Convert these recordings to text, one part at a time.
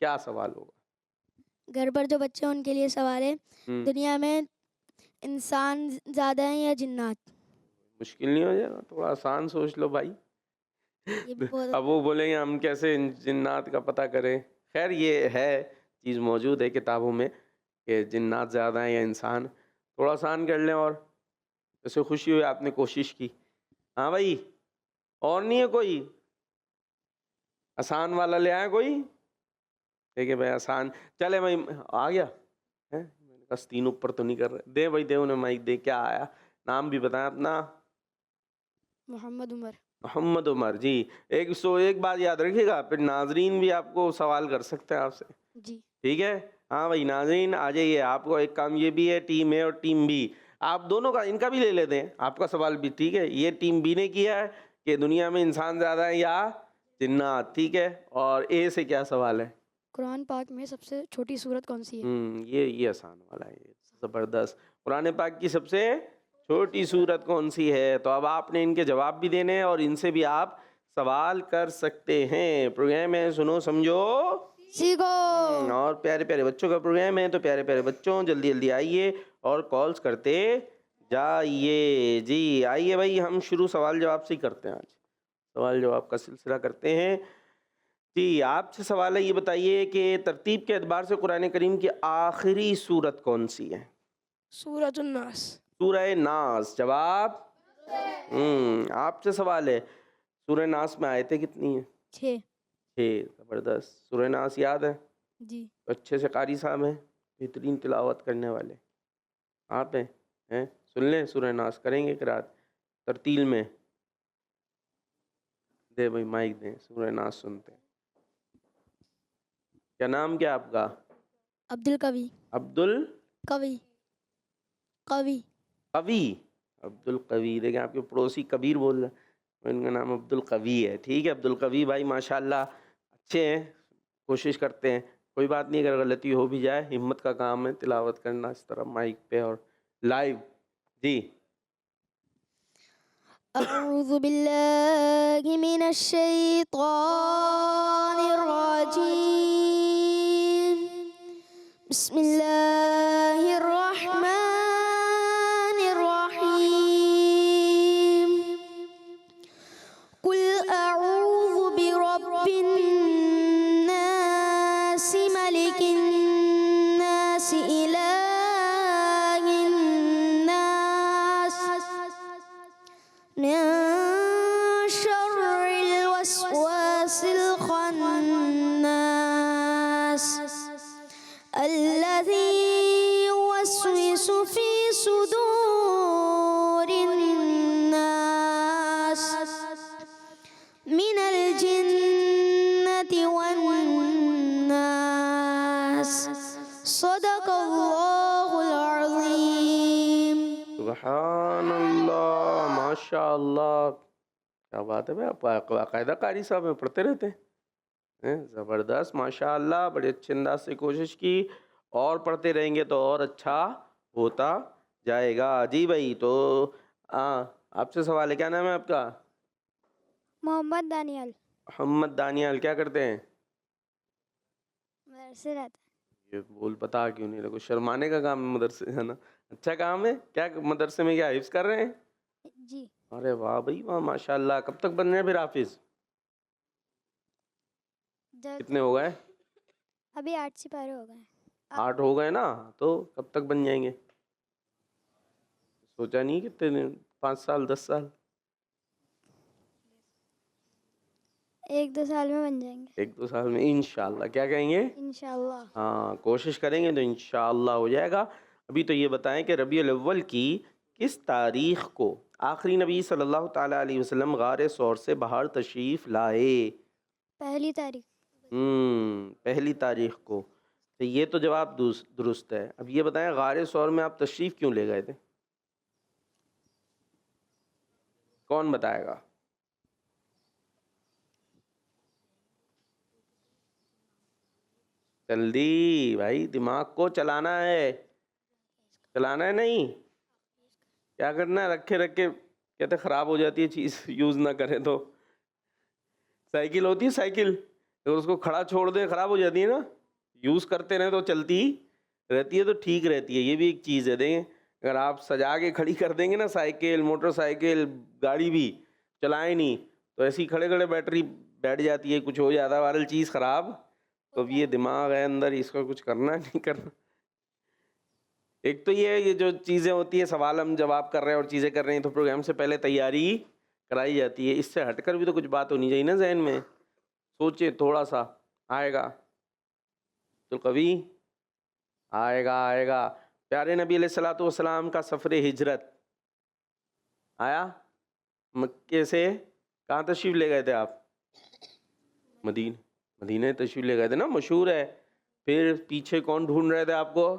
کیا سوال ہوگا؟ گھر پر جو بچے ہیں ان کے لیے سوال ہے، ہم، دنیا میں انسان زیادہ ہیں یا جنات؟ مشکل نہیں ہو جائے گا؟ تھوڑا آسان سوچ لو بھائی. یہ بھی بہت اب وہ بولیں گے ہم کیسے ان جنات کا پتہ کریں. خیر یہ ہے چیز موجود ہے کتابوں میں کہ جنات زیادہ ہیں یا انسان. تھوڑا آسان کر لیں. اور ویسے خوشی ہوئی آپ نے کوشش کی. ہاں بھائی اور نہیں ہے کوئی آسان والا لے آئے کوئی؟ ٹھیک ہے بھائی آسان. چلے بھائی آ گیا ہے. میں نے کہا تین اوپر تو نہیں کر رہے. دے بھائی دے انہیں مائک دے. کیا آیا نام بھی بتائیں اپنا؟ محمد عمر. محمد عمر جی. ایک بات یاد رکھیے گا پھر ناظرین بھی آپ کو سوال کر سکتے ہیں آپ سے. جی ٹھیک ہے. ہاں بھائی ناظرین آ جائیے. آپ کو ایک کام یہ بھی ہے ٹیم اے اور ٹیم بی آپ دونوں کا ان کا بھی لے لیتے ہیں آپ کا سوال بھی. ٹھیک ہے. یہ ٹیم بی نے کیا ہے کہ دنیا میں انسان زیادہ ہے یا جنات. ٹھیک ہے. اور اے سے کیا سوال ہے؟ قرآن پاک میں سب سے چھوٹی سورت کون سی ہے؟ یہ آسان والا ہے. یہ زبردست. قرآن پاک کی سب سے چھوٹی سورت کون سی ہے؟ تو اب آپ نے ان کے جواب بھی دینے ہیں اور ان سے بھی آپ سوال کر سکتے ہیں. پروگرام ہے سنو سمجھو سیکھو. اور پیارے پیارے بچوں کا پروگرام ہے. تو پیارے پیارے بچوں جلدی جلدی آئیے اور کالز کرتے جائیے. جی آئیے بھائی ہم شروع سوال جواب سے ہی کرتے ہیں. آج سوال جواب کا سلسلہ کرتے ہیں. جی آپ سے سوال ہے یہ بتائیے کہ ترتیب کے اعتبار سے قرآن کریم کی آخری سورت کون سی ہے؟ سورۃ الناس. سورہ ناس. جواب آپ سے سوال ہے سورہ ناس میں آیتیں کتنی ہیں؟ 6. 6. زبردست. سورہ ناس یاد ہے؟ جی. اچھے سے قاری صاحب ہیں بہترین تلاوت کرنے والے آپ ہیں سن لیں سورہ ناس کریں گے قرات ترتیل میں. دے بھائی مائک دیں سورہ ناس سنتے ہیں. کیا نام کیا آپ کا؟ عبد القوی. عبد القوی. قوی. عبد القوی. دیکھیں آپ کے پڑوسی کبیر بول رہے ہیں ان کا نام عبد القوی ہے. ٹھیک ہے عبد القوی بھائی ماشاءاللہ اچھے ہیں کوشش کرتے ہیں. کوئی بات نہیں اگر غلطی ہو بھی جائے ہمت کا کام ہے تلاوت کرنا اس طرح مائک پہ اور لائیو. جی اعوذ باللہ من الشیطان الرجیم. بسم اللہ الرحمن الرحیم. قل اعوذ برب الناس ملک الناس الہ الناس من شر الوسواس الخناس الذي يوسوس في صدور الناس من الجنة والناس. صدق اللہ العظیم. سبحان اللہ ماشاء اللہ. کیا بات ہے بھائی آپ باقاعدہ قاری صاحب میں پڑھتے رہتے ہیں. زبردست ماشاء اللہ. بڑے اچھے انداز سے کوشش کی اور پڑھتے رہیں گے تو اور اچھا ہوتا جائے گا. جی بھائی تو آپ سے سوال ہے کیا نام ہے آپ کا؟ محمد دانیال. محمد دانیال. کیا کرتے ہیں؟ مدرسے رہتا یہ بول بتا کیوں نہیں رہے؟ شرمانے کا کام ہے مدرسے ہے نا. اچھا کام ہے. کیا مدرسے میں کیا حفظ کر رہے ہیں؟ جی. ارے واہ بھائی واہ ماشاء اللہ. کب تک بن رہے ہیں پھر حافظ؟ کتنے ہو گئے؟ ابھی 8 سپارے ہو گئے. 8 ہو گئے نا. تو کب تک بن جائیں گے؟ سوچا نہیں کتنے دن 5 سال 10 سال؟ 1-2 سال میں بن جائیں گے 1-2 سال میں انشاءاللہ. کیا کہیں گے؟ انشاءاللہ. ہاں کوشش کریں گے تو انشاءاللہ ہو جائے گا. ابھی تو یہ بتائیں کہ ربیع الاول کی کس تاریخ کو آخری نبی صلی اللہ تعالیٰ علیہ وسلم غار ثور سے باہر تشریف لائے؟ 1 تاریخ. 1 تاریخ کو. تو یہ تو جواب درست ہے. اب یہ بتائیں غار ثور میں آپ تشریف کیوں لے گئے تھے؟ کون بتائے گا؟ جلدی بھائی دماغ کو چلانا ہے نہیں کیا کرنا ہے. رکھے کہتے خراب ہو جاتی ہے چیز یوز نہ کریں تو. سائیکل ہوتی ہے سائیکل اگر اس کو کھڑا چھوڑ دیں خراب ہو جاتی ہے نا، یوز کرتے رہیں تو چلتی رہتی ہے تو ٹھیک رہتی ہے. یہ بھی ایک چیز ہے. دیکھیں اگر آپ سجا کے کھڑی کر دیں گے نا، سائیکل موٹر سائیکل گاڑی بھی چلائیں نہیں تو ایسی کھڑے کھڑے بیٹری بیٹھ جاتی ہے، کچھ ہو جاتا ہے وائرل چیز خراب. تو اب یہ دماغ ہے اندر، اس کا کچھ کرنا نہیں کرنا. ایک تو یہ جو چیزیں ہوتی ہے، سوال ہم جواب کر رہے ہیں اور چیزیں کر رہے ہیں تو پروگرام سے پہلے تیاری کرائی جاتی ہے. اس سے ہٹ کر بھی تو کچھ بات ہونی چاہیے نا ذہن میں. سوچے تھوڑا سا، آئے گا تو کبھی آئے گا. پیارے نبی علیہ الصلوۃ والسلام کا سفر ہجرت آیا مکے سے. کہاں تشریف لے گئے تھے آپ؟ مدینہ تشریف لے گئے تھے نا، مشہور ہے. پھر پیچھے کون ڈھونڈ رہے تھے آپ کو؟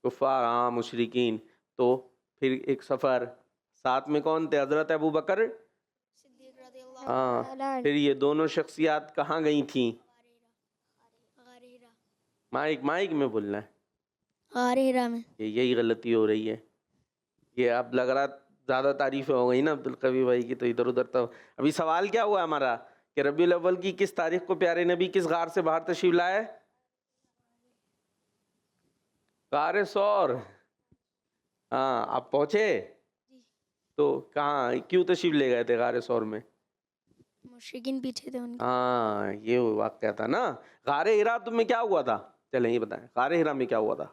کفار، ہاں مشرکین. تو پھر ایک سفر، ساتھ میں کون تھے؟ حضرت ابو بکر. ہاں. پھر یہ دونوں شخصیات کہاں گئی تھیں؟ مائک میں بولنا ہے. غار ہرا میں. یہی غلطی ہو رہی ہے. یہ اب لگ رہا زیادہ تعریفیں ہو گئی نا عبدالقوی بھائی کی، تو ادھر ادھر. تو ابھی سوال کیا ہوا ہمارا کہ ربیع الاول کی کس تاریخ کو پیارے نبی کس غار سے باہر تشریف لائے؟ غار ثور. ہاں آپ پہنچے تو کہاں کیوں تشریف لے گئے تھے غار ثور میں؟ مشرکین پیچھے تھے ان کے. ہاں یہ واقعہ تھا نا. غار ہرا تم میں کیا ہوا تھا؟ چلیں یہ بتائیں غار ہرا میں کیا ہوا تھا.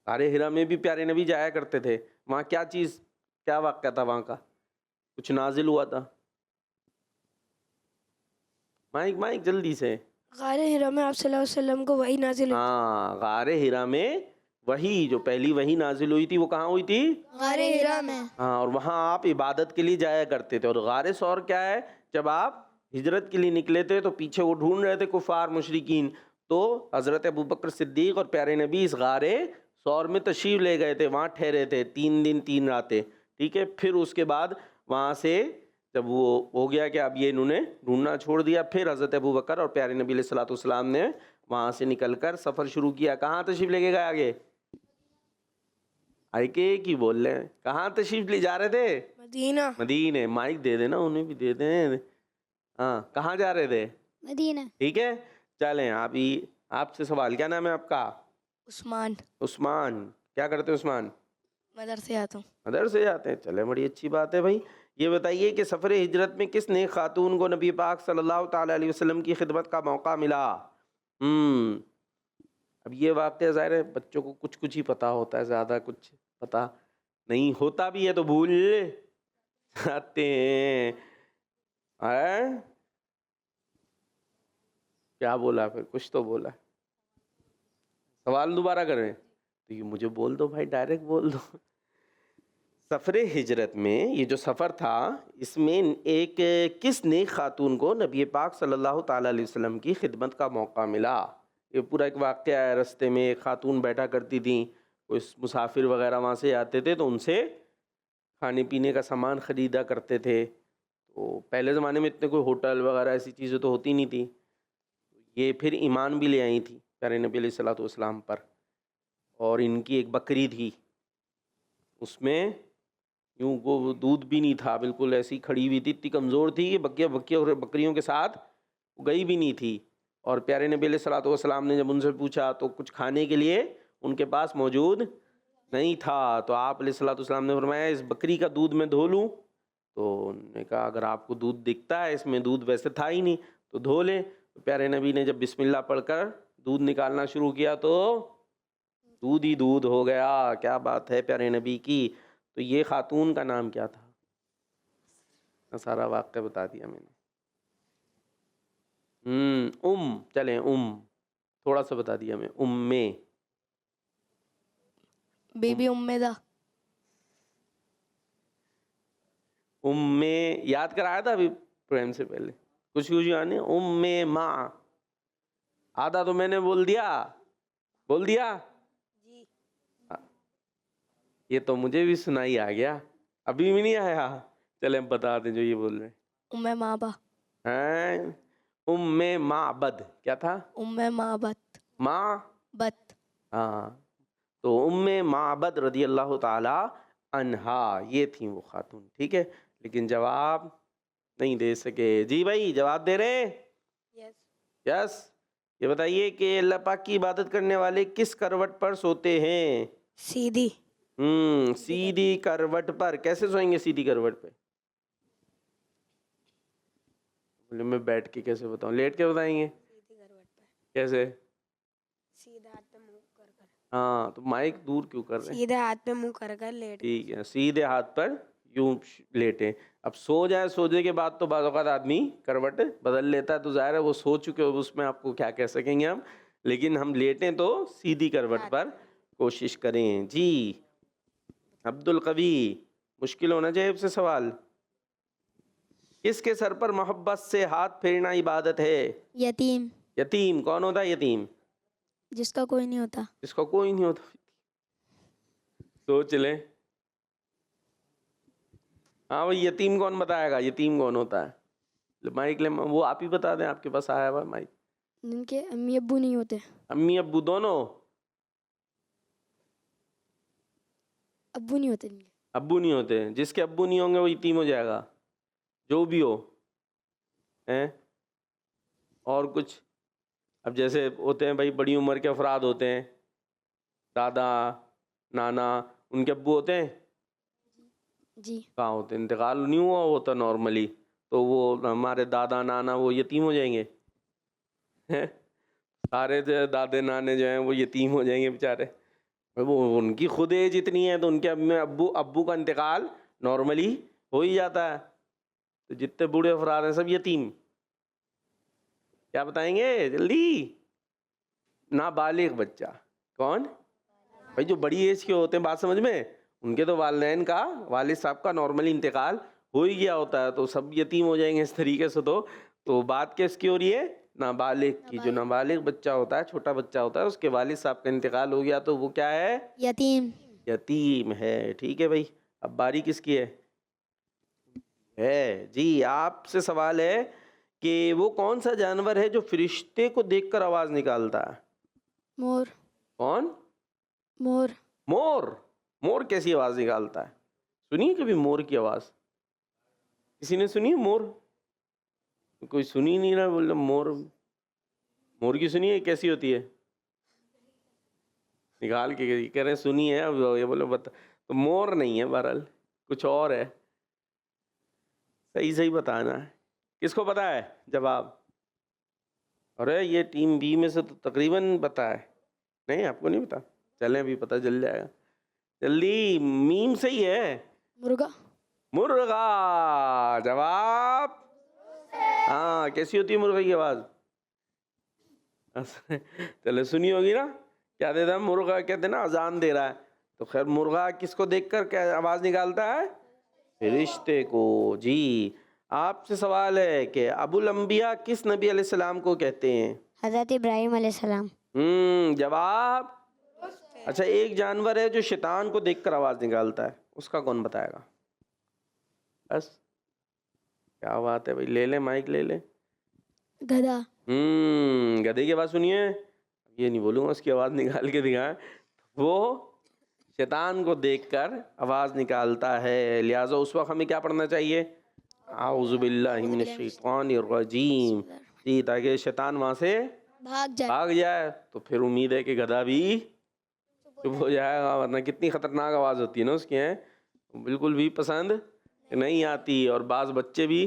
غار ہرا میں بھی پیارے نبی جایا کرتے تھے. وہاں کیا واقعہ تھا وہاں کا؟ کچھ نازل ہوا تھا؟ مائک جلدی سے. غار ہرا میں آپ صلی اللہ علیہ وسلم کو وحی نازل ہوئی. ہاں غار ہرا میں وہی جو پہلی وحی نازل ہوئی تھی وہ کہاں ہوئی تھی؟ غار ہرا میں. ہاں. اور وہاں آپ عبادت کے لیے جایا کرتے تھے. اور غار ثور کیا ہے؟ جب آپ ہجرت کے لیے نکلے تھے تو پیچھے وہ ڈھونڈ رہے تھے کفار مشرکین، تو حضرت ابوبکر صدیق اور پیارے نبی اس غار ثور میں تشریف لے گئے تھے. وہاں ٹھہرے تھے 3 دن 3 راتیں. ٹھیک ہے. پھر اس کے بعد وہاں سے جب وہ ہو گیا کہ اب یہ انہوں نے ڈھونڈنا چھوڑ دیا، پھر حضرت ابوبکر اور پیارے نبی علیہ الصلوۃ والسلام نے وہاں سے نکل کر سفر شروع کیا. کہاں تشریف لے کے گئے آگے؟ آئی کے کی بول رہے ہیں. کہاں تشریف لے جا رہے تھے؟ مدینہ. مائک دے دینا انہیں بھی دے دیں. ہاں کہاں جا رہے تھے؟ مدینہ. ٹھیک ہے. چلیں آپ سے سوال، کیا نام ہے آپ کا؟ عثمان. کیا کرتے ہیں عثمان؟ مدرسے آتا ہوں. مدرسے جاتے ہیں. چلے بڑی اچھی بات ہے بھائی. یہ بتائیے کہ سفر ہجرت میں کس نیک خاتون کو نبی پاک صلی اللہ تعالی علیہ وسلم کی خدمت کا موقع ملا؟ اب یہ واقعہ ظاہر ہے بچوں کو کچھ ہی پتا ہوتا ہے، زیادہ کچھ پتا نہیں ہوتا بھی ہے تو بھول جاتے ہیں. کیا بولا پھر؟ کچھ تو بولا. سوال دوبارہ کریں تو یہ مجھے بول دو بھائی، ڈائریکٹ بول دو. سفر ہجرت میں یہ جو سفر تھا، اس میں ایک کس نیک خاتون کو نبی پاک صلی اللہ تعالی علیہ وسلم کی خدمت کا موقع ملا؟ یہ پورا ایک واقعہ ہے. رستے میں ایک خاتون بیٹھا کرتی تھیں، کوئی مسافر وغیرہ وہاں سے آتے تھے تو ان سے کھانے پینے کا سامان خریدا کرتے تھے. تو پہلے زمانے میں اتنے کوئی ہوٹل وغیرہ ایسی چیزیں تو ہوتی نہیں تھی. یہ پھر ایمان بھی لے آئی تھی پیارے نبی علیہ الصلوۃ والسلام پر. اور ان کی ایک بکری تھی، اس میں یوں وہ دودھ بھی نہیں تھا، بالکل ایسی کھڑی ہوئی تھی، اتنی کمزور تھی کہ بکریوں کے ساتھ گئی بھی نہیں تھی. اور پیارے نبی علیہ الصلوۃ والسلام نے جب ان سے پوچھا تو کچھ کھانے کے لیے ان کے پاس موجود نہیں تھا. تو آپ علیہ الصلوۃ والسلام نے فرمایا اس بکری کا دودھ میں دھو لوں؟ تو انہوں نے کہا اگر آپ کو دودھ دکھتا ہے، اس میں دودھ ویسے تھا ہی نہیں، تو دھو لیں. تو پیارے نبی نے جب بسم اللہ پڑھ کر دودھ نکالنا شروع کیا تو دودھ ہی دودھ ہو گیا. کیا بات ہے پیارے نبی کی. تو یہ خاتون کا نام کیا تھا؟ سارا واقعہ بتا دیا میں نے. چلیں تھوڑا سا بتا دیا میں. بی بی امیدہ. یاد کرایا تھا ابھی پروگرام سے پہلے، کچھ آنے. ماں آدھا تو میں نے بول دیا جی. یہ تو مجھے بھی سنائی آ گیا، ابھی بھی نہیں آیا. چلیں بتا دیں جو یہ بول رہے ام مابا. ہیں. معبد کیا تھا؟ ام معبد. معبد. ہاں تو معبد رضی اللہ تعالی عنہا یہ تھیں وہ خاتون. ٹھیک ہے. لیکن جواب نہیں دے سکے. جی بھائی جواب دے رہے ہیں؟ یس. یہ بتائیے کہ اللہ پاک کی عبادت کرنے والے کس کروٹ پر سوتے ہیں؟ سیدھی. سیدھی کروٹ پر. کیسے سوئیں گے سیدھی کروٹ پہ؟ بولے میں بیٹھ کے کیسے بتاؤں؟ لیٹ کے بتائیں گے؟ کیسے؟ سیدھے ہاتھ پہ منہ کر کر. ہاں تو مائک دور کیوں کر رہے ہیں؟ سیدھے ہاتھ پہ منہ کر کر لیٹ. ٹھیک ہے، سیدھے ہاتھ پر یوں لیٹیں. اب سو جائے، سونے کے بعد تو بعض اوقات آدمی کروٹ بدل لیتا ہے، تو ظاہر ہے وہ سو چکے ہو، اس میں آپ کو کیا کہہ سکیں گے ہم. لیکن ہم لیٹیں تو سیدھی کروٹ پر کوشش کریں. جی عبد القوی، مشکل ہونا چاہیے آپ سے سوال. کس کے سر پر محبت سے ہاتھ پھیرنا عبادت ہے؟ یتیم. یتیم. کون ہوتا ہے یتیم؟ جس کا کوئی نہیں ہوتا. جس کا کوئی نہیں ہوتا. سوچ لیں. ہاں بھائی یتیم کون بتائے گا؟ یتیم کون ہوتا ہے؟ مائک لے، وہ آپ ہی بتا دیں، آپ کے پاس آیا ہوا مائک. جن کے امی ابو نہیں ہوتے. امی ابو دونوں؟ ابو نہیں ہوتے. ابو نہیں ہوتے. جس کے ابو نہیں ہوں گے وہ یتیم ہو جائے گا، جو بھی ہو. اور کچھ؟ اب جیسے ہوتے ہیں بھائی بڑی عمر کے افراد ہوتے ہیں، دادا نانا، ان کے ابو ہوتے ہیں. جی. کہاں ہوتے؟ انتقال نہیں ہوا ہوتا نارملی، تو وہ ہمارے دادا نانا وہ یتیم ہو جائیں گے. سارے جو دادے نانے جو ہیں وہ یتیم ہو جائیں گے بیچارے. وہ ان کی خود ایج اتنی ہے تو ان کے ابو کا انتقال نارملی ہو ہی جاتا ہے. تو جتنے بوڑھے افراد ہیں سب یتیم. کیا بتائیں گے جلدی؟ نابالغ بچہ. کون بھائی؟ جو بڑی ایج کے ہوتے ہیں، بات سمجھ میں، ان کے تو والدین کا، والد صاحب کا نارملی انتقال ہو ہی گیا ہوتا ہے، تو سب یتیم ہو جائیں گے اس طریقے سے. تو بات کس کی ہو رہی ہے؟ نابالغ کی. جو نابالغ بچہ ہوتا ہے، چھوٹا بچہ ہوتا ہے، اس کے والد صاحب کا انتقال ہو گیا تو وہ کیا ہے؟ یتیم. یتیم ہے. ٹھیک ہے بھائی. اب باری کس کی ہے؟ جی آپ سے سوال ہے کہ وہ کون سا جانور ہے جو فرشتے کو دیکھ کر آواز نکالتا ہے؟ مور. کون؟ مور. مور. مور کیسی آواز نکالتا ہے؟ سنی کبھی مور کی آواز؟ کسی نے سنی مور؟ کوئی سنی نہیں رہا. بول مور، مور کی سنی ہے کیسی ہوتی ہے؟ نکال کے کہہ رہے ہیں سنی ہے. اب یہ بولے بتا. تو مور نہیں ہے، بہرحال کچھ اور ہے. صحیح بتانا ہے. کس کو پتا ہے جواب؟ ارے یہ ٹیم بی میں سے تو تقریباً پتا ہے. نہیں آپ کو نہیں پتا؟ چلیں ابھی پتہ چل جائے گا. جلدی. میم صحیح ہے. مرغا. مرغا. جواب ہاں. کیسی ہوتی ہے مرغے کی آواز؟ چلے سنی ہوگی نا. کیا دیتا ہے مرغا؟ کہتے ہیں نا اذان دے رہا ہے. تو خیر مرغا کس کو دیکھ کر کیا آواز نکالتا ہے؟ فرشتے کو. جی آپ سے سوال ہے کہ ابو الانبیاء کس نبی علیہ السلام کو کہتے ہیں؟ حضرت ابراہیم علیہ السلام. جواب. اچھا ایک جانور ہے جو شیطان کو دیکھ کر آواز نکالتا ہے، اس کا کون بتائے گا؟ بس کیا بات ہے بھائی. لے لیں مائک لے لیں. گدھا. گدھے کی آواز سنیے. یہ نہیں بولوں گا اس کی آواز نکال کے دکھائیں. وہ شیطان کو دیکھ کر آواز نکالتا ہے. لہٰذا اس وقت ہمیں کیا پڑھنا چاہیے؟ اعوذ باللہ من الشیطان الرجیم. جی تاکہ شیطان وہاں سے بھاگ جائے. تو پھر امید ہے کہ گدھا بھی چپ ہو جائے گا، ورنہ کتنی خطرناک آواز ہوتی ہے نا اس کی. بالکل بھی پسند نہیں آتی. اور بعض بچے بھی،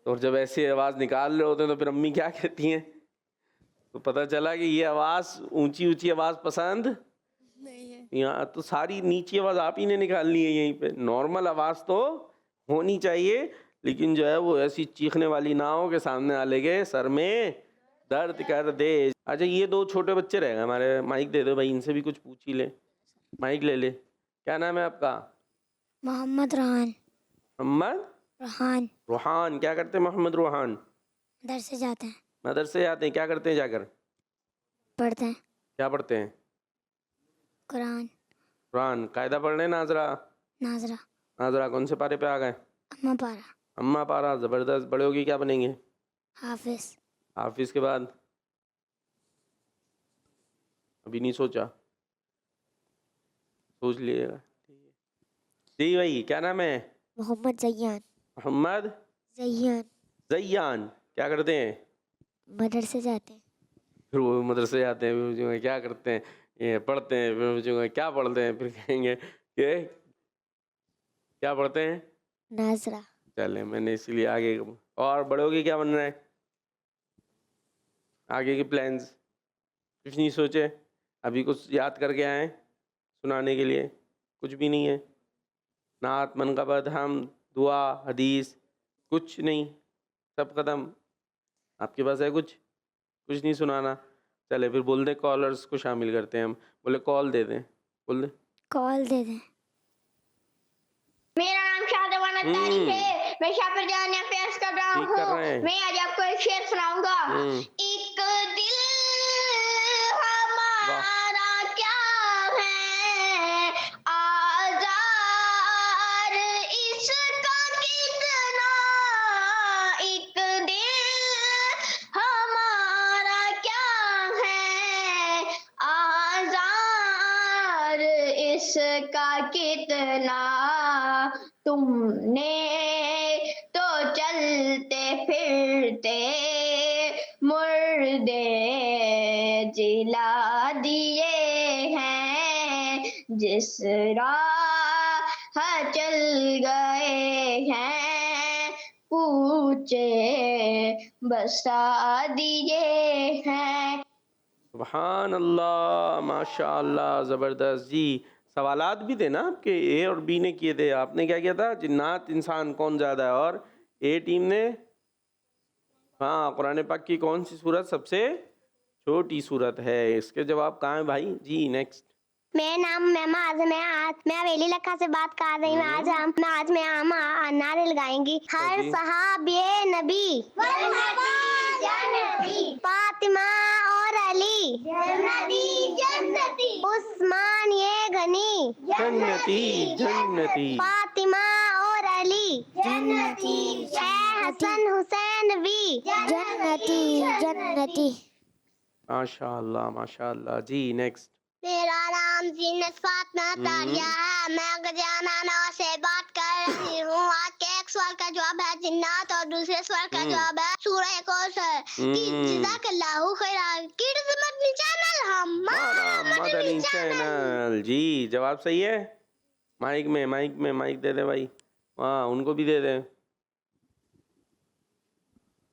اور جب ایسی آواز نکال رہے ہوتے ہیں تو پھر امی کیا کہتی ہیں؟ تو پتہ چلا کہ یہ آواز اونچی آواز پسند نہیں ہے. یہاں تو ساری نیچی آواز آپ ہی نے نکالنی ہے. یہیں پہ نارمل آواز تو ہونی چاہیے، لیکن جو ہے وہ ایسی چیخنے والی نہ ہو کہ سامنے والے کے سر میں درد کر دے. اچھا یہ دو چھوٹے بچے رہ گئے ہمارے. مائک دے دو بھائی، ان سے بھی کچھ پوچھ ہی لے. مائک لے لے. کیا نام ہے آپ کا؟ محمد ریحان. محمد ریحان. روحان. کیا کرتے ہیں محمد روحان؟ مدرسے جاتے ہیں. مدرسے جاتے ہیں. کیا کرتے ہیں جا کر؟ پڑھتے ہیں. کیا پڑھتے ہیں؟ قرآن. قرآن. قاعدہ پڑھ رہے ہیں؟ ناظرہ. ناظرہ. ناظرہ کون سے پارے پہ آ گئے؟ اما پارا. اماں پارا. زبردست. بڑے ہوگی کیا بنیں گے؟ حافظ. حافظ کے بعد؟ ابھی نہیں سوچا، سوچ لیے گا. جی بھائی کیا نام ہے؟ محمد زیان. محمد زیان. زیان کیا کرتے ہیں؟ مدرسے جاتے ہیں. پھر وہ مدرسے جاتے ہیں، پھر جو ہے کیا کرتے ہیں؟ یہ پڑھتے ہیں، پھر جو ہے کیا پڑھتے ہیں؟ پھر کہیں گے کہ کیا پڑھتے ہیں؟ ناظرہ. چلے میں نے اسی لیے آگے. اور بڑے ہو کے کیا بننا ہے؟ آگے کے پلانس کچھ نہیں سوچے؟ ابھی کچھ یاد کر کے آئیں سنانے کے لیے؟ کچھ بھی نہیں ہے. نعت، منقبت، حمد، دعا، حدیث کچھ نہیں، سب ختم. آپ کے پاس ہے کچھ نہیں سنانا؟ چلے پھر بول دیں کالرز کو شامل کرتے ہیں ہم. بولے کال دے دیں، بول دیں. کال دے دیں. میرا نام شادمان الطاری ہے، میں شاپر جان افیئرس کر رہا ٹھیک کر رہے ہوں. ہیں. میں آج آپ کو ایک شعر سناؤں گا. ایک دل ہمارا کیا ہے آزار، اس کا کتنا. ایک دل ہمارا کیا ہے آزار، اس کا کتنا. تم نے تو چلتے پھرتے مردے جلا دیے ہیں، جس راہ چل گئے ہیں کوچے بسا دیے ہیں. سبحان اللہ، ماشاء اللہ، زبردست. جی سوالات بھی تھے نا آپ کے، اے اور بی نے کیے تھے. آپ نے کیا کیا تھا؟ جنات انسان کون زیادہ ہے، اور اے ٹیم نے ہاں قرآن پاک کی کون سی صورت سب سے چھوٹی صورت ہے. اس کے جواب کہاں ہیں بھائی؟ جی نیکسٹ. میرا نام میما اعظم ہے. میں ویلی لکھا سے بات کر رہی ہوں. آج میں نعرے لگائیں گی. ہر جی. صحابی نبی فاطمہ اور علی جنتی، عثمان یہ غنی جنتی جنتی. فاطمہ اور علی جنتی حسن حسین بھی جنتی جنتی. ماشاء اللہ ماشاء اللہ. جی نیکسٹ. میرا نام زینت فاطمہ تاریہ ہے. میں گجانہ سے بات کر رہی ہوں. آج کے ایک سوال کا جواب ہے جنات اور دوسرے سوال کا جواب ہے سورہ کوثر. جزاک اللہ خیر. کڈز مدنی چینل ہمارا مدنی چینل. جی جواب صحیح ہے. مائک دے دیں بھائی. ہاں ان کو بھی دے دیں.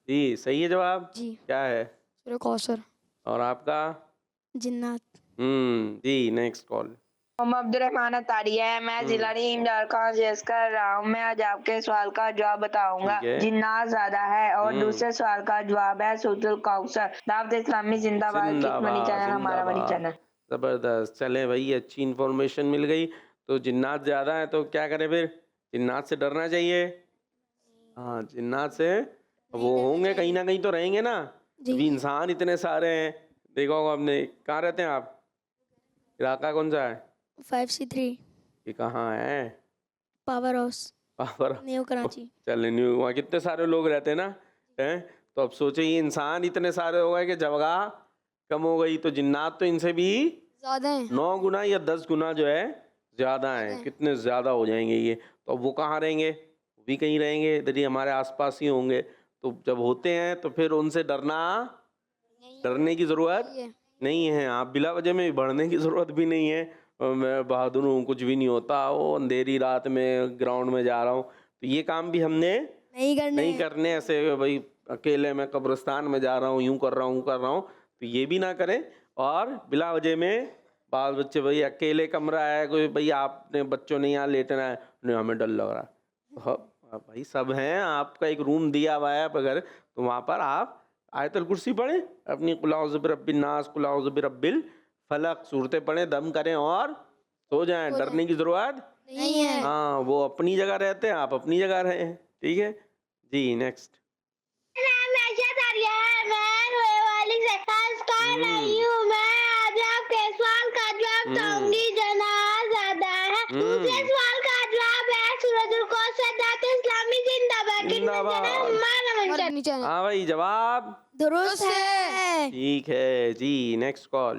جی صحیح ہے جواب. جی کیا ہے؟ سورہ کوثر. اور آپ کا؟ جنات. جی نیکسٹ کال. محمد عبد الرحمان اتاری ہے. میں ضلع ریم جھارکھنڈ سے کر رہا ہوں. میں آج آپ کے سوال کا جواب بتاؤں گا. ٹھیک ہے. جنات زیادہ ہے. اور دوسرے سوال کا جواب ہے سورۃ الکوثر. دعوت اسلامی زندہ باد. زندہ کس منی باد چینل ہمارا زندہ منی باد. چینل. زبردست. چلیں بھائی اچھی انفارمیشن مل گئی. تو جنات زیادہ ہیں تو کیا کریں پھر؟ جنات سے ڈرنا چاہیے. ہاں جنات سے وہ ہوں گے کہیں نہ کہیں تو رہیں گے نا. ابھی انسان اتنے سارے ہیں. دیکھا ہوگا آپ نے. کہاں رہتے ہیں آپ؟ علاقہ کون سا ہے؟ 5C3 یہ کہاں ہے؟ Power house power. New Karachi. چلے نیو. وہاں کتنے سارے لوگ رہتے ہیں نا. تو اب سوچے یہ انسان اتنے سارے ہو گئے کہ جگہ کم ہو گئی. تو جنات تو ان سے بھی زیادہ ہیں. 9 گنا یا 10 گنا جو ہے زیادہ ہیں. کتنے زیادہ ہو جائیں گے یہ. تو اب وہ کہاں رہیں گے؟ وہ بھی کہیں رہیں گے ادھر ہی ہمارے آس پاس ہی ہوں گے. تو جب ہوتے ہیں تو پھر ان سے ڈرنے کی ضرورت نہیں ہے. آپ بلا وجہ میں بڑھنے کی ضرورت بھی نہیں ہے. میں بہادر ہوں کچھ بھی نہیں ہوتا. وہ اندھیری رات میں گراؤنڈ میں جا رہا ہوں. تو یہ کام بھی ہم نے نہیں کرنے ایسے بھائی اکیلے میں قبرستان میں جا رہا ہوں یوں کر رہا ہوں. تو یہ بھی نہ کریں. اور بلا وجہ میں بعض بچے بھائی اکیلے کمرہ ہے کوئی بھائی آپ نے بچوں نے یہاں لیٹنا ہے نہیں ہمیں ڈر لگ رہا. بھائی سب ہیں. آپ کا ایک روم دیا ہوا ہے اگر تو وہاں پر آپ آیت الکرسی پڑھیں اپنی قل اعوذ برب الناس قل اعوذ برب الفلق صورتیں پڑھیں دم کریں اور سو جائیں. ڈرنے کی ضرورت نہیں ہے. ہاں وہ اپنی جگہ رہتے ہیں آپ اپنی جگہ رہیں. ٹھیک ہے. جی نیکسٹ. نام عائشہ تاریہ ہے. میں روئے والی سے خاص کر رہی ہوں. میں آج آپ کے سوال کا جواب دوں گی. جنات زیادہ ہے. دوسرے سوال کا جواب ہے سورۃ الکوثر. دعوت اسلامی زندہ باد. زندہ باد. ہاں بھائی جواب درست ہے. ٹھیک ہے. جی نیکسٹ کال.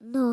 9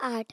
8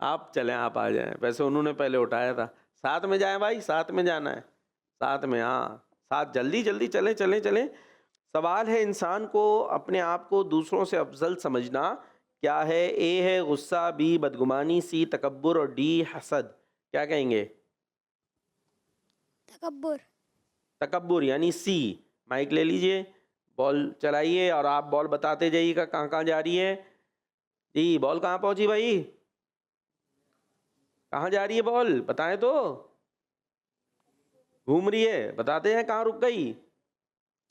آپ چلیں, آپ آ جائیں. ویسے انہوں نے پہلے اٹھایا تھا. ساتھ میں جائیں بھائی, ساتھ میں جانا ہے, ساتھ میں. ہاں ساتھ, جلدی جلدی چلیں چلیں چلیں. سوال ہے انسان کو اپنے آپ کو دوسروں سے افضل سمجھنا کیا ہے؟ اے ہے غصہ, بی بدگمانی, سی تکبر اور ڈی حسد. کیا کہیں گے؟ تکبر. تکبر یعنی سی. مائک لے لیجئے, بال چلائیے اور آپ بال بتاتے جائیے گا کہاں کہاں جا رہی ہے. جی بال کہاں پہنچی بھائی؟ کہاں جا رہی ہے بال؟ بتائیں تو. گھوم رہی ہے, بتاتے ہیں کہاں رک گئی.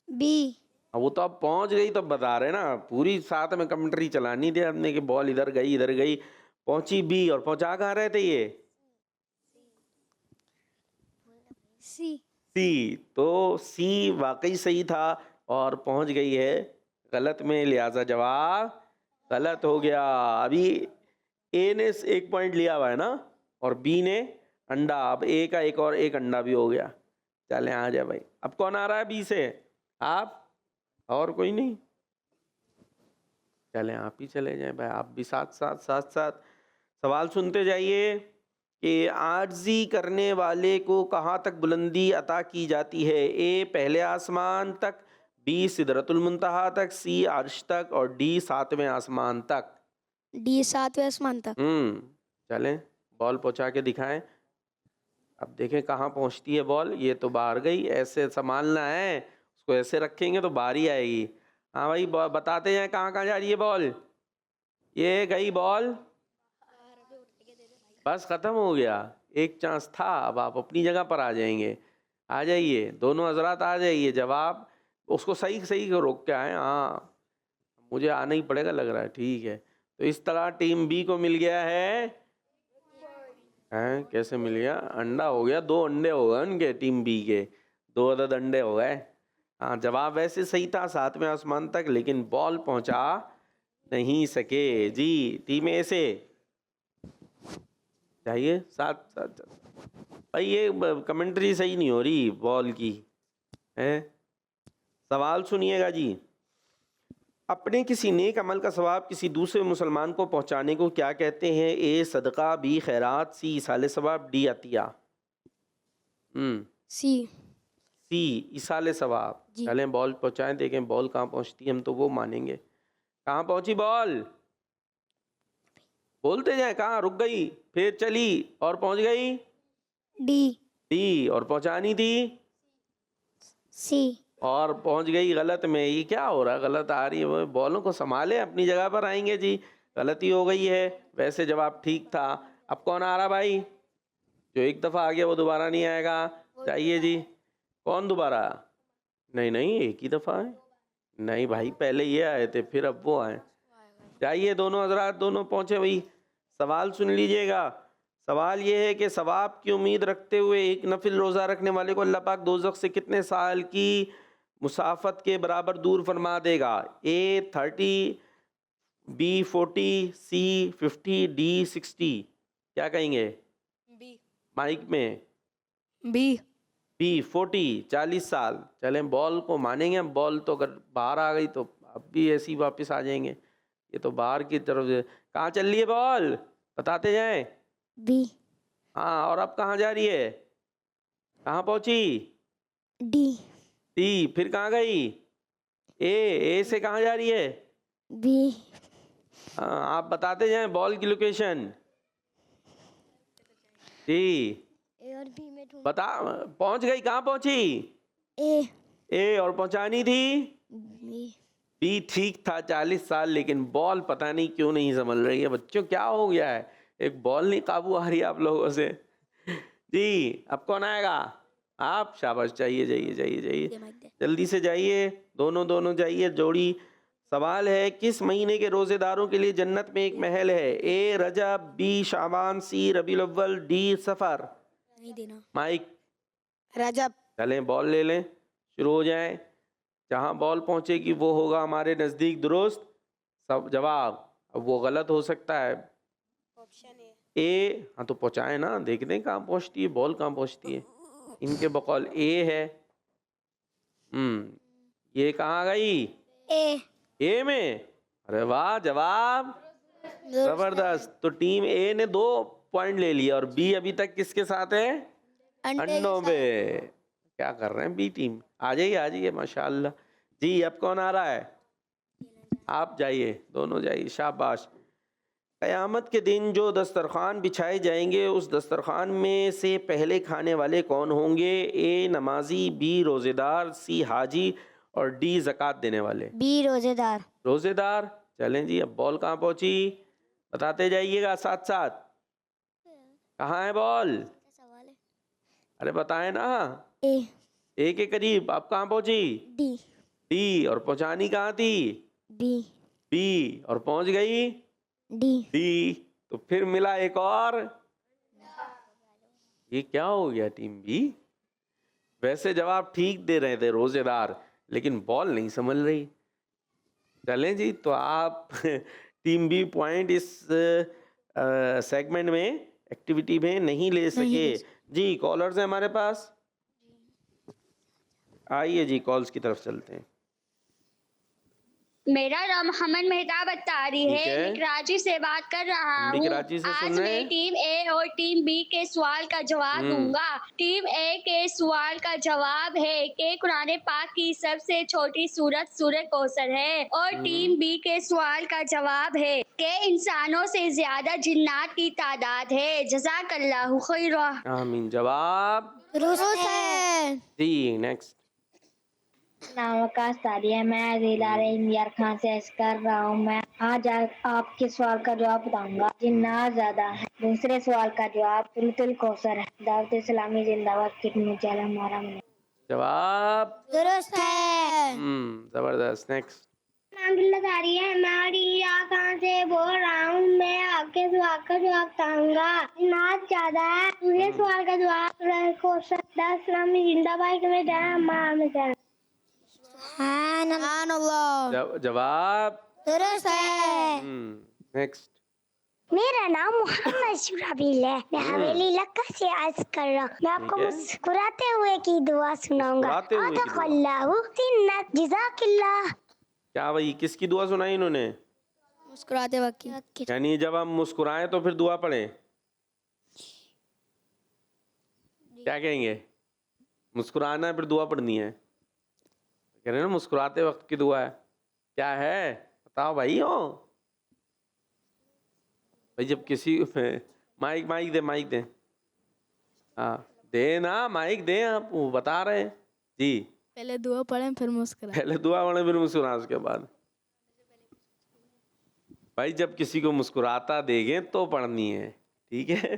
بی. وہ تو اب پہنچ گئی تو بتا رہے نا, پوری ساتھ میں کمنٹری چلانی تھی ہم نے کہ بال ادھر گئی ادھر گئی. پہنچی بی, اور پہنچا کہاں رہے تھے یہ؟ سی. سی. تو سی واقعی صحیح تھا اور پہنچ گئی ہے غلط میں, لہذا جواب غلط ہو گیا. ابھی اے نے 1 پوائنٹ لیا ہوا ہے نا, اور بی نے انڈا. اب اے کا ایک اور ایک انڈا بھی ہو گیا. چلیں آ جائے بھائی. اب کون آ رہا ہے بی سے؟ آپ اور کوئی نہیں؟ چلیں آپ ہی چلے جائیں بھائی, آپ بھی ساتھ ساتھ سوال سنتے جائیے. کہ عاجزی کرنے والے کو کہاں تک بلندی عطا کی جاتی ہے؟ اے پہلے آسمان تک, بی سدرۃ المنتہا تک, سی عرش تک, اور ڈی 7ویں آسمان تک. ڈی 7ویں آسمان تک. چلیں بال پہنچا کے دکھائیں. اب دیکھیں کہاں پہنچتی ہے بال. یہ تو باہر گئی, ایسے سنبھالنا ہے اس کو, ایسے رکھیں گے تو باہر ہی آئے گی. ہاں بھائی بتاتے جائیں کہاں کہاں جا رہی ہے بال. یہ گئی بال, بس ختم ہو گیا. ایک چانس تھا, اب آپ اپنی جگہ پر آ جائیں گے. آ جائیے دونوں حضرات, آ جائیے. جواب اس کو صحیح روک کے آئیں. ہاں مجھے آنا ہی پڑے گا لگ رہا ہے. ٹھیک ہے, تو اس طرح ٹیم بی کو مل گیا ہے. کیسے مل گیا؟ انڈا ہو گیا, 2 انڈے ہو گئے ان کے, ٹیم بی کے 2 عدد انڈے ہو گئے. ہاں جواب ویسے صحیح تھا 7ویں آسمان تک, لیکن بال پہنچا نہیں سکے. جی ٹیم اے سے چاہیے ساتھ بھائی. یہ کمنٹری صحیح نہیں ہو رہی بال کی. سوال سنیے گا جی. اپنے کسی نیک عمل کا ثواب کسی دوسرے مسلمان کو پہنچانے کو کیا کہتے ہیں؟ اے صدقہ, بی خیرات, سی ایصال ثواب, ڈی عطیہ. سی. سی ایصال ثواب. چلیں بال پہنچائیں, دیکھیں بال کہاں پہنچتی ہے, ہم تو وہ مانیں گے. کہاں پہنچی بال؟ بولتے جائیں. کہاں رک گئی, پھر چلی اور پہنچ گئی ڈی. ڈی, اور پہنچانی تھی سی. اور پہنچ گئی غلط میں. یہ کیا ہو رہا ہے؟ غلط آ رہی ہے. بالوں کو سنبھالے, اپنی جگہ پر آئیں گے جی. غلطی ہو گئی ہے, ویسے جواب ٹھیک تھا. اب کون آ رہا بھائی؟ جو ایک دفعہ آ گیا وہ دوبارہ نہیں آئے گا. چاہیے جی. کون دوبارہ؟ نہیں ایک ہی دفعہ ہے. نہیں بھائی, پہلے یہ آئے تھے پھر اب وہ آئے. چاہیے دونوں حضرات, دونوں پہنچے بھائی. سوال سن لیجئے گا. سوال یہ ہے کہ ثواب کی امید رکھتے ہوئے ایک نفل روزہ رکھنے والے کو اللہ پاک دوزخ سے کتنے سال کی مسافت کے برابر دور فرما دے گا؟ اے 30, بی 40, سی 50, ڈی 60. کیا کہیں گے بی. مائک میں؟ بی. بی 40, 40 سال. چلیں بال کو مانیں گے. بال تو اگر باہر آ گئی تو اب بھی ایسی واپس آ جائیں گے. یہ تو باہر کی طرف سے. کہاں چل رہی ہے بال؟ بتاتے جائیں. بی. ہاں, اور اب کہاں جا رہی ہے؟ کہاں پہنچی؟ ڈی. سی. پھر کہاں گئی؟ اے سے کہاں جا رہی ہے؟ بی. ہاں آپ بتاتے جائیں بال کی لوکیشن. جی اے اور بی میں بتا. پہنچ گئی. کہاں پہنچی؟ اے, اور پہنچانی تھی بی. بی. ٹھیک تھا 40 سال, لیکن بال پتہ نہیں کیوں نہیں سنبھل رہی ہے. بچوں کیا ہو گیا ہے؟ ایک بال نہیں قابو آ رہی ہے آپ لوگوں سے. جی اب کون آئے گا؟ آپ. شاباش, جائیے جلدی سے جائیے. دونوں جائیے جوڑی. سوال ہے کس مہینے کے روزے داروں کے لیے جنت میں ایک محل ہے؟ اے رجب, بی شعبان, سی ربیع الاول, ڈی صفر. نہیں دینا. مائک. رجب. چلیں بال لے لیں, شروع ہو جائیں. جہاں بال پہنچے گی وہ ہوگا ہمارے نزدیک درست سب جواب. اب وہ غلط ہو سکتا ہے. اے. ہاں تو پہنچائیں نا, دیکھ دیں کہاں پہنچتی ہے بال. کہاں پہنچتی ہے؟ ان کے بقول اے ہے. یہ کہاں گئی؟ اے میں. ارے واہ, جواب زبردست. تو ٹیم اے نے 2 پوائنٹ لے لیا اور بی ابھی تک کس کے ساتھ ہے؟ انڈوں پہ. کیا کر رہے ہیں بی ٹیم؟ آ جائیے ماشاء اللہ. جی اب کون آ رہا ہے؟ آپ جائیے, دونوں جائیے, شاباش. قیامت کے دن جو دسترخوان بچھائے جائیں گے اس دسترخوان میں سے پہلے کھانے والے کون ہوں گے؟ اے نمازی, بی روزے دار, سی حاجی اور ڈی زکوٰۃ دینے والے. بی روزے دار. روزے دار. چلیں جی, اب بال کہاں پہنچی بتاتے جائیے گا ساتھ ساتھ. کہاں ہے بال؟ ارے بتائیں نا. اے کے قریب. اب کہاں پہنچی؟ ڈی. ڈی. اور پہنچانی کہاں تھی؟ بی. بی. اور پہنچ گئی ڈی. ڈی. تو پھر ملا ایک اور. یہ کیا ہو گیا ٹیم بی؟ ویسے جواب ٹھیک دے رہے تھے روزے دار, لیکن بال نہیں سنبھل رہی. چلیں جی, تو آپ ٹیم بی پوائنٹ اس سیگمنٹ میں ایکٹیویٹی میں نہیں لے سکے. جی کالرز ہیں ہمارے پاس, آئیے جی کالز کی طرف چلتے ہیں. میرا نام محمد مہتاب اتاری ہے, میں کراچی سے بات کر رہا ہوں. آج میں ٹیم اے اور ٹیم بی کے سوال کا جواب دوں گا. ٹیم اے کے سوال کا جواب ہے کہ قرآن پاک کی سب سے چھوٹی سورت سورۃ کوثر ہے. اور ٹیم بی کے سوال کا جواب ہے کہ انسانوں سے زیادہ جنات کی تعداد ہے. جزاک اللہ خیرا. آمین. جواب درست ہے. جی نیکسٹ. نام وکاس تاریہ, میں ضلع انجار خان سے عرض کر رہا ہوں. میں آج آپ کے سوال کا جواب بتاؤں گا. جنات زیادہ ہے. دوسرے سوال کا جواب سورۃ الکوثر ہے. دعوت اسلامی زندہ باد. کتنی چل ہمارا میں جواب درست ہے. زبردست. نیکسٹ. ہے, میں خان سے بول رہا ہوں. میں آپ کے سوال کا جواب بتاؤں گا. جنات زیادہ ہے. دوسرے سوال کا جواب اسلامی زندہ باد میں جانا. سبحان اللہ. جواب درست ہے. نیکسٹ. میرا نام محمد شرابیل ہے. میں حویلی لکا سے عرض کر رہا ہوں. میں آپ کو مسکراتے ہوئے کی دعا سناؤں گا. صدق اللہ سنت. جزاک اللہ. کیا بھائی, کس کی دعا سنائی انہوں نے؟ مسکراتے وقت. یعنی جب ہم مسکرائیں تو پھر دعا پڑھیں. کیا کہیں گے؟ مسکرانا ہے پھر دعا پڑھنی ہے. کہہ رہے ہیں نا مسکراتے وقت کی دعا ہے. کیا ہے بتاؤ بھائی. بھائی جب کسی مائک دے. ہاں دے نا, مائک دیں. آپ وہ بتا رہے ہیں. جی پہلے دعا پڑھیں پھر مسکرائیں. پہلے دعا پڑھیں پھر مسکرائیں. اس کے بعد بھائی جب کسی کو مسکراتا دیکھیں تو پڑھنی ہے. ٹھیک ہے.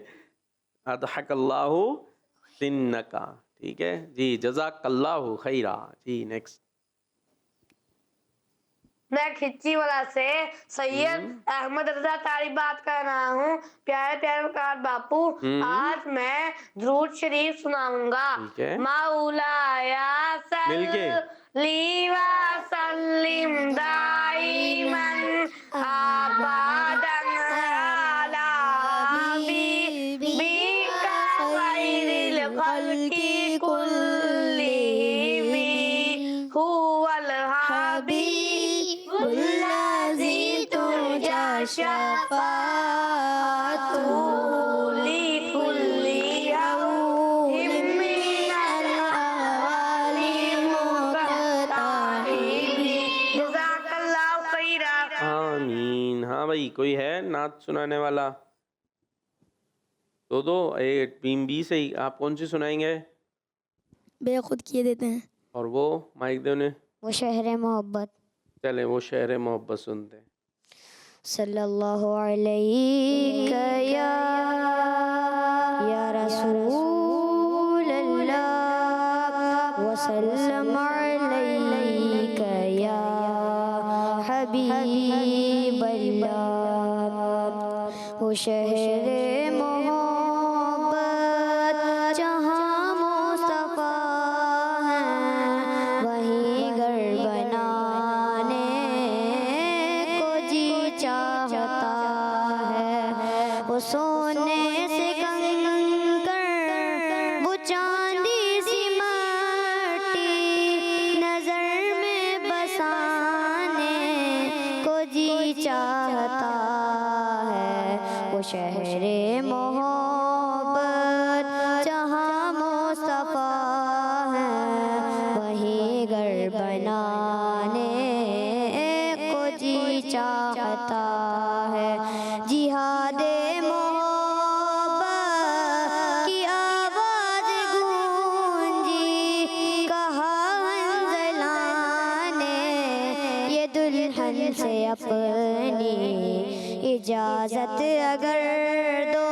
اضحک اللہ سنکا. ٹھیک ہے جی. جزاک اللہ خیرا. جی نیکسٹ. میں کھچی والا سے سید احمد رضا تاری بات کر رہا ہوں. پیارے پیارے وقار باپو, آج میں درود شریف سناؤں گا. مولایا صلی وسلم دائماً ابداً علی حبیبک خیر الخلق کلہم هو الحبیب الذی ترجی شفاعتہ لکل یوم من الاحوال مقتحم. جزاک اللہ خیرا. آمین. ہاں بھائی کوئی ہے نعت سنانے والا؟ دو ٹیم بی سے ہی. آپ کون سی سنائیں گے؟ بے خود کیے دیتے ہیں. اور وہ مائک دے انہیں. وہ شہر محبت. چلے وہ شہر محبت سنتے ہیں. صلی اللہ علیہ یا رسول اللہ وسلم علیک یا حبیب اللہ. وہ شہر محبت جہاں مصطفیٰ ہیں وہیں گھر بنانے کو جی چاہتا ہے. وہ سونے سے کنکر وہ چاندی سی مٹی نظر میں بسانے کو جی چاہتا وہ شہر محبت جہاں مصطفیٰ ہے، وہی گھر بنانے کو جی چاہتا ہے. جہاد محبت کی آواز گونجی، کہا حنظلہ نے یہ دلہن سے اپنی اجازت اگر دو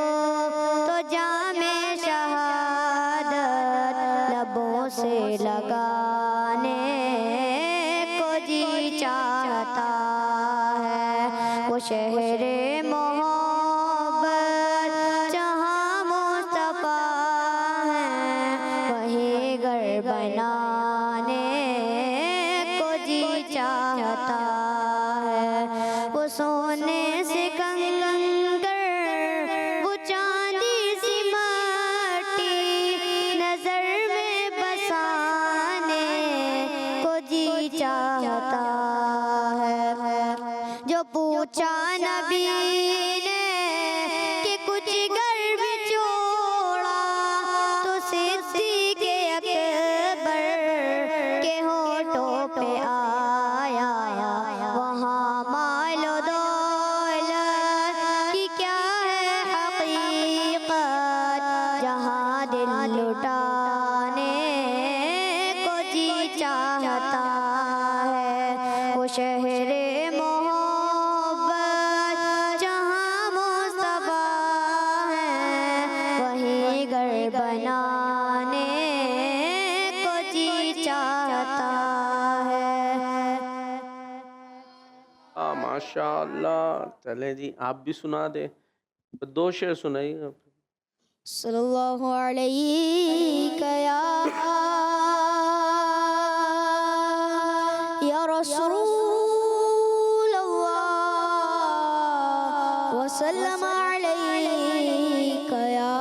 تو جام شہادت لبوں سے لگانے کو جی چاہتا ہے. وہ شہر محبت جہاں مصطفیٰ ہے، وہی گھر بنانے کو جی چاہتا ہے. وہ سونے سے کنگن، وہ چاندی سی مٹی نظر میں بسانے کو جی چاہتا ہے. جو پوچھا نبی نے کہ کچھ گھر بھی چھوڑا، تو صدیق اکبر کے ہونٹوں پہ آیا، وہاں مال و دولت کی کیا ہے حقیقت، جہاں دل لٹانے کو جی چاہتا ہے. وہ شہر محبت جہاں مصطفیٰ ہے، وہی گھر بنانے کو جی چاہتا ہے. ماشاء اللہ. چلے جی آپ بھی سنا دے، 2 شعر سنائیے. صلی اللہ علیہ یا رسول اللہ، وسلم علیک یا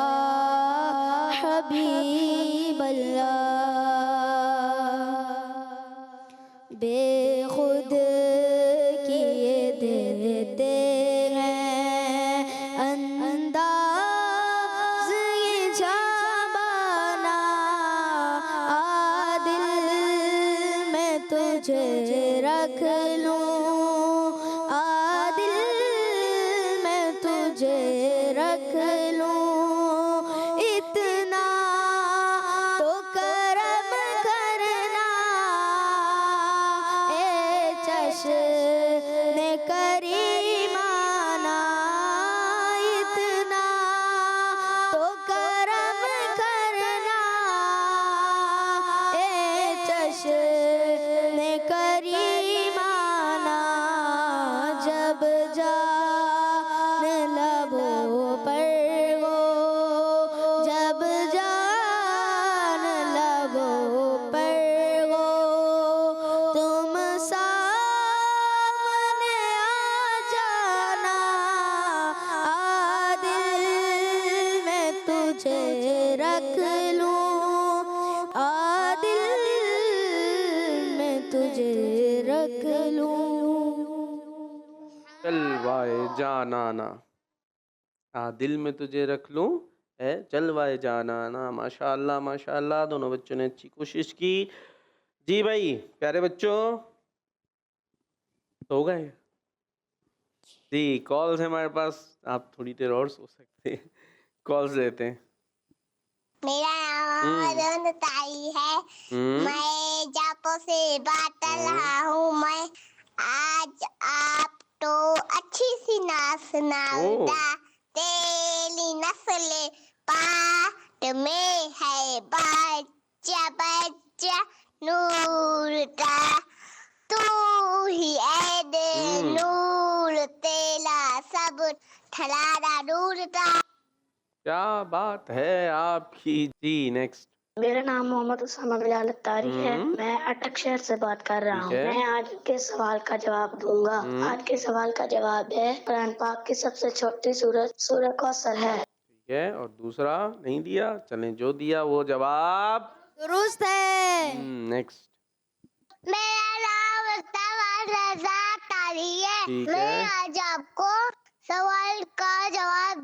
حبیب اللہ. بے خود کیے دیتے ہیں انداز یہ جابانا، عادل میں تجھے رکھ لوں، عادل میں تجھے رکھ لوں. اتنا تو کرم کرنا اے چشم کریمانہ، اتنا تو کرم کرنا اے چشم کریمانہ. جب جان لبوں پر ہو، جب جان لبوں پر ہو، تم سامنے آ جانا، عادل میں تجھے رکھ لوں، عادل میں تجھے رکھ لوں. جلوائے جانانا، دل میں تجھے رکھ لوں اے جلوائے جانانا. ماشاء اللہ ماشاء اللہ، دونوں بچوں نے اچھی کوشش کی. جی بھائی پیارے بچوں ہو گئے جی. کالز ہے ہمارے پاس، آپ تھوڑی دیر اور سو سکتے ہیں. کالز لیتے ہیں. میرا نام ارون تائی ہے، میں جاپو سے بات کر رہا ہوں. میں آج آپ تو اچھی سی نعت سناؤں گا. تیری نسل پاٹ میں ہے بچہ بچہ نور کا، تو ہی عید نور تیرا سب ٹھلارا نور کا. کیا بات ہے آپ کی. جی نیکسٹ. میرا نام محمد اسامہ بلال اتاری ہے، میں اٹک شہر سے بات کر رہا ہوں. میں آج کے سوال کا جواب دوں گا. آج کے سوال کا جواب ہے قرآن پاک کی سب سے چھوٹی سورت سورہ کوثر ہے. ٹھیک ہے، اور دوسرا نہیں دیا. چلیں جو دیا وہ جواب درست ہے. نیکسٹ. میرا نام مصطفیٰ رضا تاری ہے، ٹھیک میں ہے. آج آپ کو سوال کا جواب